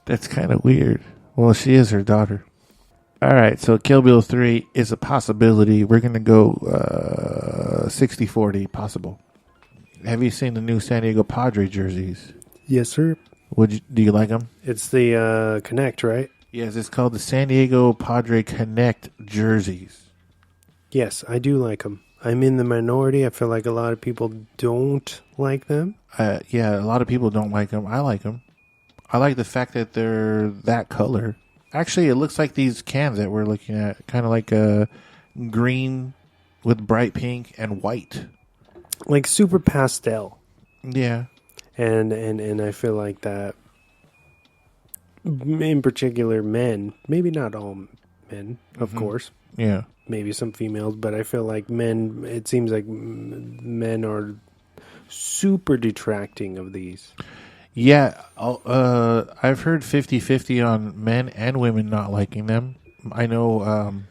That's kind of weird. Well, she is her daughter. All right, so Kill Bill 3 is a possibility. We're going to go 60-40 possible. Have you seen the new San Diego Padre jerseys? Yes, sir. Do you like them? It's the Connect, right? Yes, it's called the San Diego Padre Connect jerseys. Yes, I do like them. I'm in the minority. I feel like a lot of people don't like them. Yeah, a lot of people don't like them. I like them. I like the fact that they're that color. Actually, it looks like these cans that we're looking at, kind of like a green with bright pink and white. Like super pastel. Yeah. And I feel like that, in particular, men, maybe not all men, of course. Yeah. Maybe some females, but I feel like men, it seems like men are super detracting of these. Yeah. I've heard 50-50 on men and women not liking them. I know.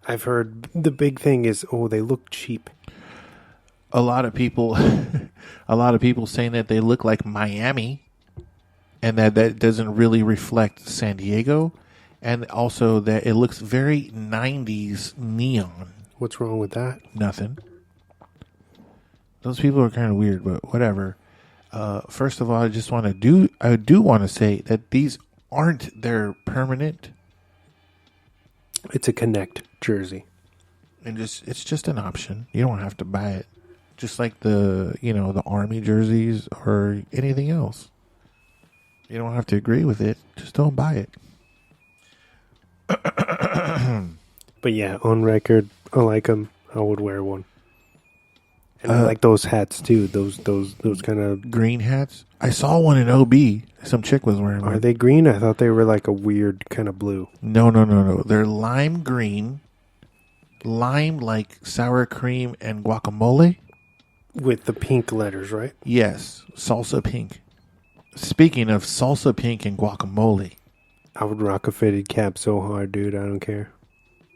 I've heard the big thing is, they look cheap. A lot of people saying that they look like Miami and that doesn't really reflect San Diego, and also that it looks very 90s neon. What's wrong with that? Nothing. Those people are kind of weird, but whatever. First of all, I do want to say that these aren't their permanent. It's a Connect jersey. And it's just an option. You don't have to buy it. Just like the Army jerseys or anything else. You don't have to agree with it. Just don't buy it. But yeah, on record, I like them. I would wear one. And I like those hats too. Those kind of green hats. I saw one in OB. Some chick was wearing one. Are they green? I thought they were like a weird kind of blue. No. They're lime green. Lime like sour cream and guacamole. With the pink letters, right? Yes. Salsa pink. Speaking of salsa pink and guacamole. I would rock a fitted cap so hard, dude. I don't care.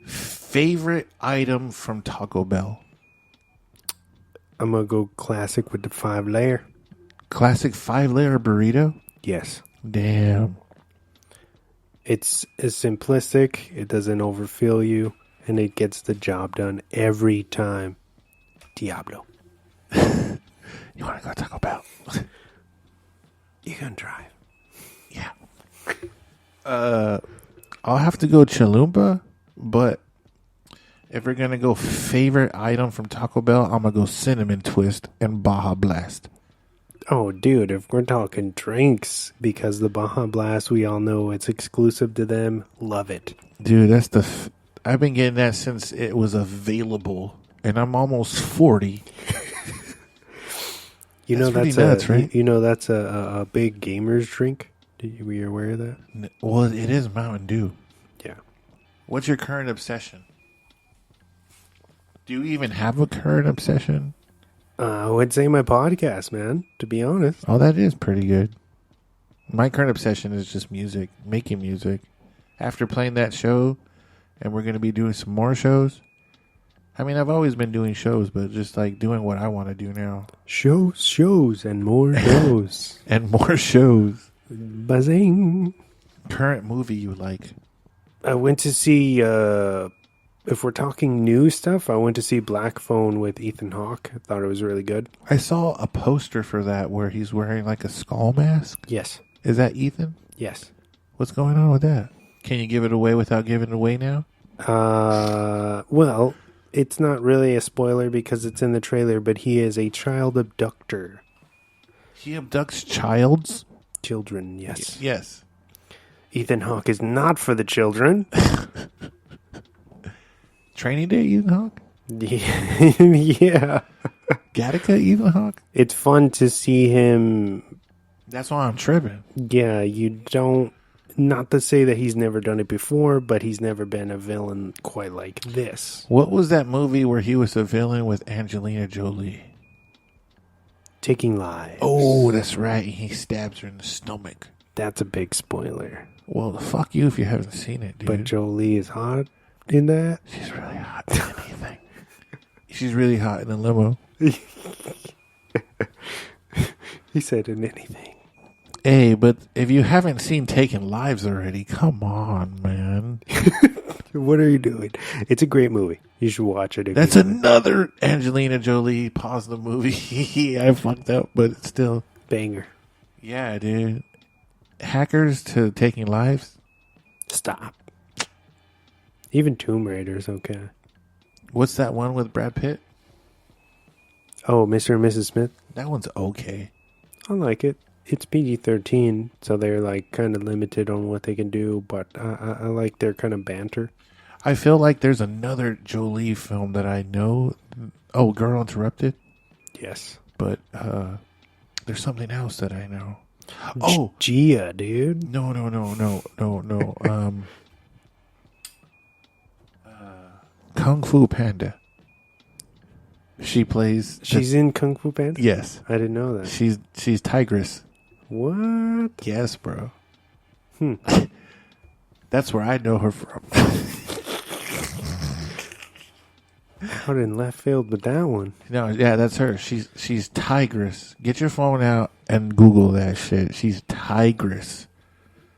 Favorite item from Taco Bell? I'm going to go classic with the 5-layer. Classic 5-layer burrito? Yes. Damn. It's simplistic. It doesn't overfill you. And it gets the job done every time. Diablo. You want to go Taco Bell? You can drive. Yeah. I'll have to go Chalupa, but if we're going to go favorite item from Taco Bell, I'm going to go Cinnamon Twist and Baja Blast. Oh, dude, if we're talking drinks, because the Baja Blast, we all know it's exclusive to them. Love it. Dude, that's I've been getting that since it was available, and I'm almost 40. You know that's nuts, right? You know that's a big gamer's drink. Were you aware of that? Well, it is Mountain Dew. Yeah. What's your current obsession? Do you even have a current obsession? I would say my podcast, man, to be honest. Oh, that is pretty good. My current obsession is just music, making music. After playing that show, and we're going to be doing some more shows. I mean, I've always been doing shows, but just like doing what I want to do now. Shows, and more shows. And more shows. Buzzing. Current movie you like? I went to see, if we're talking new stuff, I went to see Black Phone with Ethan Hawke. I thought it was really good. I saw a poster for that where he's wearing like a skull mask. Yes. Is that Ethan? Yes. What's going on with that? Can you give it away without giving it away now? Well, it's not really a spoiler because it's in the trailer, but he is a child abductor. He abducts Children, yes. Yes. Ethan Hawke is not for the children. Training Day, Ethan Hawke? Yeah. Gattaca, Ethan Hawke? It's fun to see him. That's why I'm tripping. Yeah, you don't. Not to say that he's never done it before, but he's never been a villain quite like this. What was that movie where he was a villain with Angelina Jolie? Taking Lives. Oh, that's right. He stabs her in the stomach. That's a big spoiler. Well, fuck you if you haven't seen it, dude. But Jolie is hot in that. She's really hot in anything. She's really hot in a limo. He said in anything. Hey, but if you haven't seen Taking Lives already, come on, man. What are you doing? It's a great movie. You should watch it. That's another Angelina Jolie positive movie. I fucked up, but it's still banger. Yeah, dude. Hackers to Taking Lives. Stop. Even Tomb Raider's okay. What's that one with Brad Pitt? Oh, Mr. and Mrs. Smith? That one's okay. I like it. It's PG-13, so they're like kind of limited on what they can do, but I like their kind of banter. I feel like there's another Jolie film that I know. Oh, Girl Interrupted? Yes. But there's something else that I know. Oh, Gia, dude. No. Kung Fu Panda. She plays. She's in Kung Fu Panda? Yes. I didn't know that. She's Tigress. What? Yes, bro. That's where I know her from. Out in left field with that one. No, yeah, that's her. She's Tigress. Get your phone out and Google that shit. She's Tigress.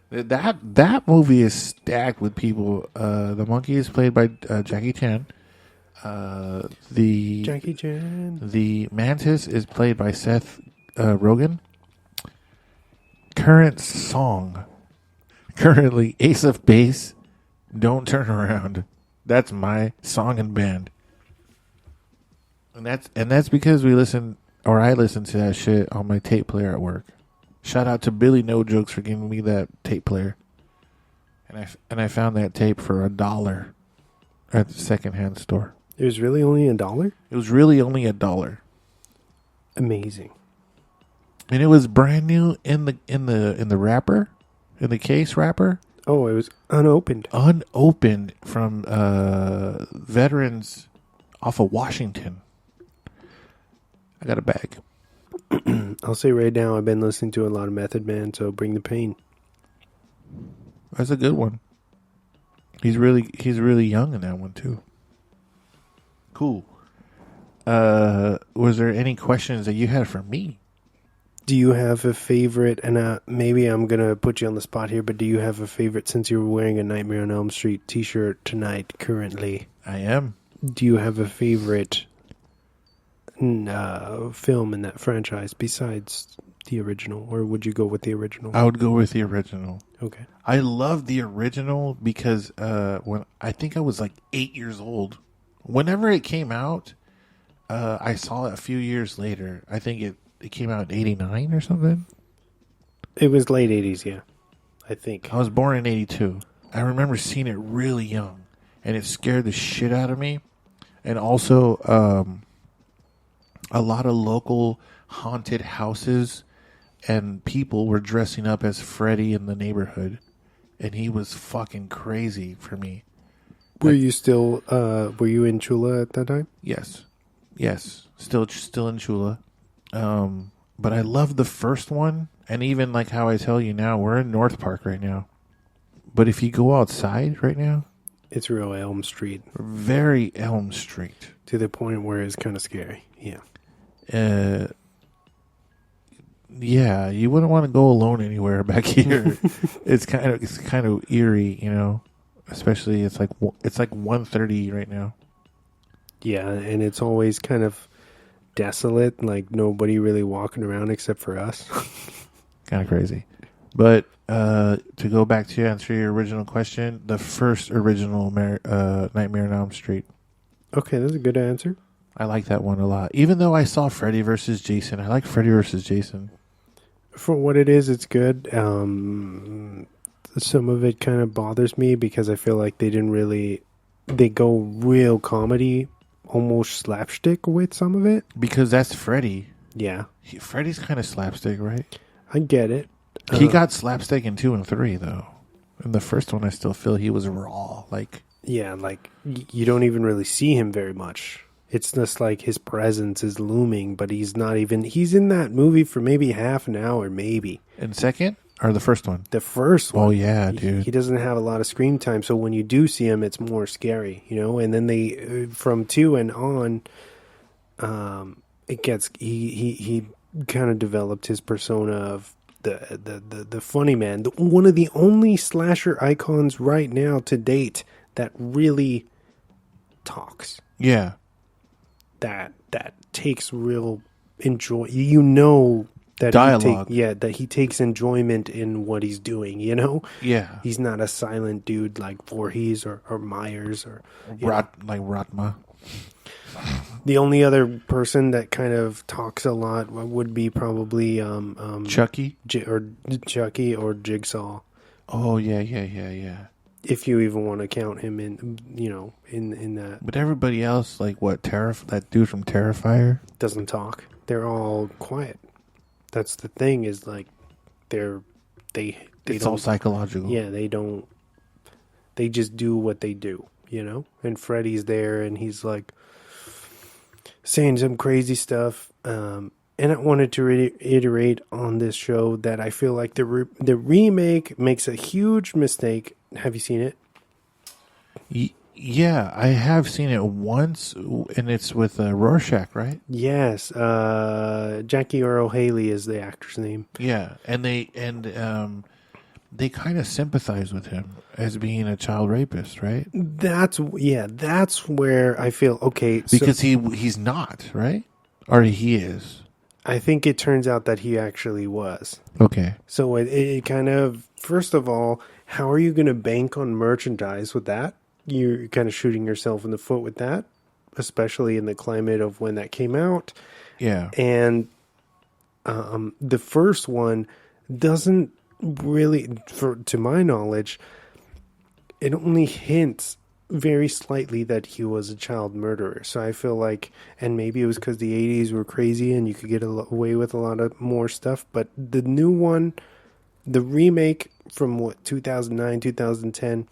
That movie is stacked with people. The monkey is played by Jackie Chan. Jackie Chan. The mantis is played by Seth Rogen. Currently Ace of Base, Don't Turn Around. That's my song and band. And that's because I listen to that shit on my tape player at work. Shout out to Billy No Jokes for giving me that tape player. And I found that tape for $1 at the secondhand store. It was really only $1? It was really only $1. Amazing. And it was brand new in the wrapper, in the case wrapper. Oh, it was unopened. Unopened from veterans off of Washington. I got a bag. I'll say right now, I've been listening to a lot of Method Man, so Bring the Pain. That's a good one. He's really young in that one too. Cool. Was there any questions that you had for me? Do you have a favorite, and maybe I'm going to put you on the spot here, but do you have a favorite since you're wearing a Nightmare on Elm Street t-shirt tonight currently? I am. Do you have a favorite film in that franchise besides the original, or would you go with the original? I would go with the original. Okay. I love the original because when I think I was like 8 years old, whenever it came out, I saw it a few years later. I think it came out in 89 or something. It was late 80s, yeah. I think. I was born in 82. I remember seeing it really young, and it scared the shit out of me. And also, a lot of local haunted houses and people were dressing up as Freddy in the neighborhood, and he was fucking crazy for me. Were you in Chula at that time? Yes. Still in Chula. But I love the first one, and even like how I tell you now, we're in North Park right now. But if you go outside right now, it's real Elm Street. Very Elm Street. To the point where it's kind of scary. Yeah. Yeah, you wouldn't want to go alone anywhere back here. It's kind of eerie, you know. Especially it's like 1:30 right now. Yeah, and it's always kind of desolate, like nobody really walking around except for us. Kind of crazy. But to go back to answer your original question, the first original Nightmare on Elm Street. Okay, that's a good answer. I like that one a lot. Even though I saw Freddy vs. Jason, I like Freddy vs. Jason. For what it is, it's good. Some of it kind of bothers me because I feel like they go real comedy, almost slapstick with some of it. Because that's Freddy. Yeah. Freddy's kind of slapstick, right? I get it. He got slapstick in 2 and 3, though. In the first one, I still feel he was raw. Yeah, like, you don't even really see him very much. It's just like his presence is looming, but he's not even... He's in that movie for maybe half an hour, maybe. In second? Or the first one? The first one. Oh, yeah, dude. He doesn't have a lot of screen time, so when you do see him, it's more scary, you know? And then they... From 2 and on, it gets... He kind of developed his persona of the funny man, one of the only slasher icons right now to date that really talks. Yeah. That takes real enjoy. You know that dialogue. that he takes enjoyment in what he's doing. You know. Yeah. He's not a silent dude like Voorhees or Myers or like Ratma. The only other person that kind of talks a lot would be probably Chucky or Chucky or Jigsaw. Oh yeah. If you even want to count him in, in that. But everybody else, like that dude from Terrifier, doesn't talk. They're all quiet. That's the thing. Is like they it's all psychological. Yeah, they don't. They just do what they do, And Freddy's there, and he's like saying some crazy stuff. And I wanted to reiterate on this show that I feel like the remake makes a huge mistake. Have you seen it? Yeah, I have seen it once, and it's with Rorschach, right? Yes, Jackie Earle Haley is the actor's name. Yeah, and they kind of sympathize with him as being a child rapist, right? That's where I feel okay. Because he's not, right? Or he is. I think it turns out that he actually was. Okay. So it kind of, first of all, how are you going to bank on merchandise with that? You're kind of shooting yourself in the foot with that, especially in the climate of when that came out. Yeah. And the first one doesn't really, to my knowledge, it only hints very slightly that he was a child murderer. So I feel like, and maybe it was because the 80s were crazy and you could get away with a lot of more stuff, but the new one, the remake from 2009, 2010,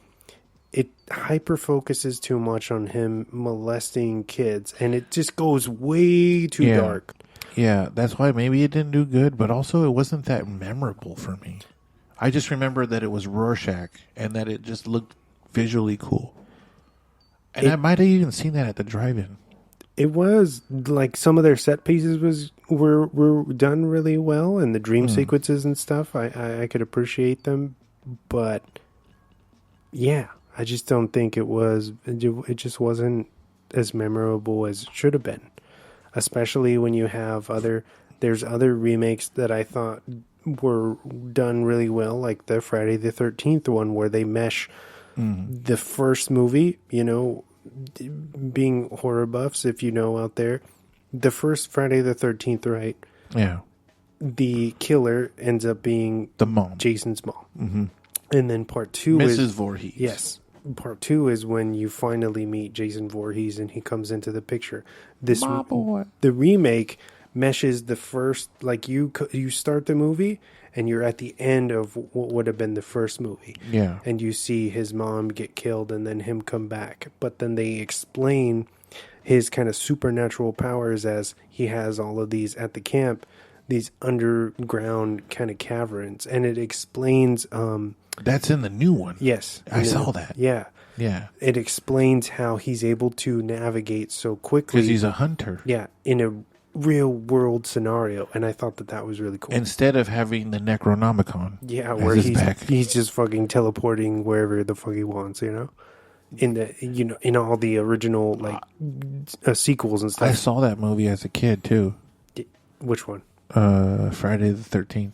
it hyper focuses too much on him molesting kids, and it just goes way too dark. Yeah, that's why maybe it didn't do good, but also it wasn't that memorable for me. I just remember that it was Rorschach and that it just looked visually cool. And I might have even seen that at the drive-in. It was like some of their set pieces were done really well, and the dream sequences and stuff. I could appreciate them, but yeah, I just don't think it was. It just wasn't as memorable as it should have been, especially when you have there's other remakes that I thought were done really well, like the Friday the 13th one, where they mesh the first movie, being horror buffs, if out there, the first Friday the 13th, right? Yeah. The killer ends up being the mom, Jason's mom. Mm-hmm. And then part two Mrs. Voorhees. Yes. Part two is when you finally meet Jason Voorhees and he comes into the picture. My boy. The remake meshes the first, like you start the movie and you're at the end of what would have been the first movie. Yeah. And you see his mom get killed and then him come back. But then they explain his kind of supernatural powers as he has all of these at the camp, these underground kind of caverns. And it explains... that's in the new one. Yes. I saw that. Yeah. Yeah. It explains how he's able to navigate so quickly. Because he's a hunter. Yeah. In a real world scenario, and I thought that was really cool. Instead of having the Necronomicon, where he's just fucking teleporting wherever the fuck he wants, in the in all the original sequels and stuff. I saw that movie as a kid too. Which one? Friday the 13th.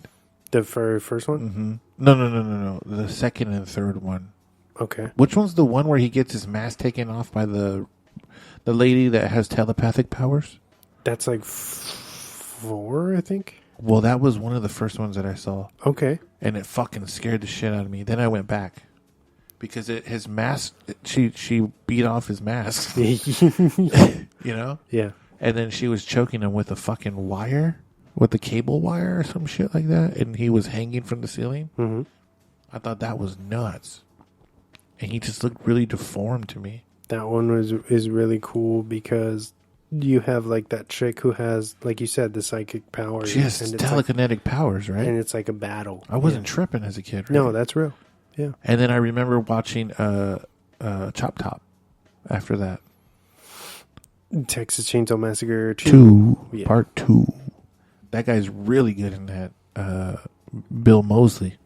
The very first one? Mm-hmm. No. The second and third one. Okay. Which one's the one where he gets his mask taken off by the lady that has telepathic powers? That's like 4, I think. Well, that was one of the first ones that I saw. Okay. And it fucking scared the shit out of me. Then I went back. Because his mask, she beat off his mask. Yeah. And then she was choking him with a fucking wire. With a cable wire or some shit like that. And he was hanging from the ceiling. Mm-hmm. I thought that was nuts. And he just looked really deformed to me. That one is really cool because you have like that chick who has, like you said, the psychic powers. She has telekinetic powers, right? And it's like a battle. I wasn't tripping as a kid, right? No, that's real. Yeah. And then I remember watching Chop Top after that. Texas Chainsaw Massacre 2. Part 2. That guy's really good in that. Bill Moseley.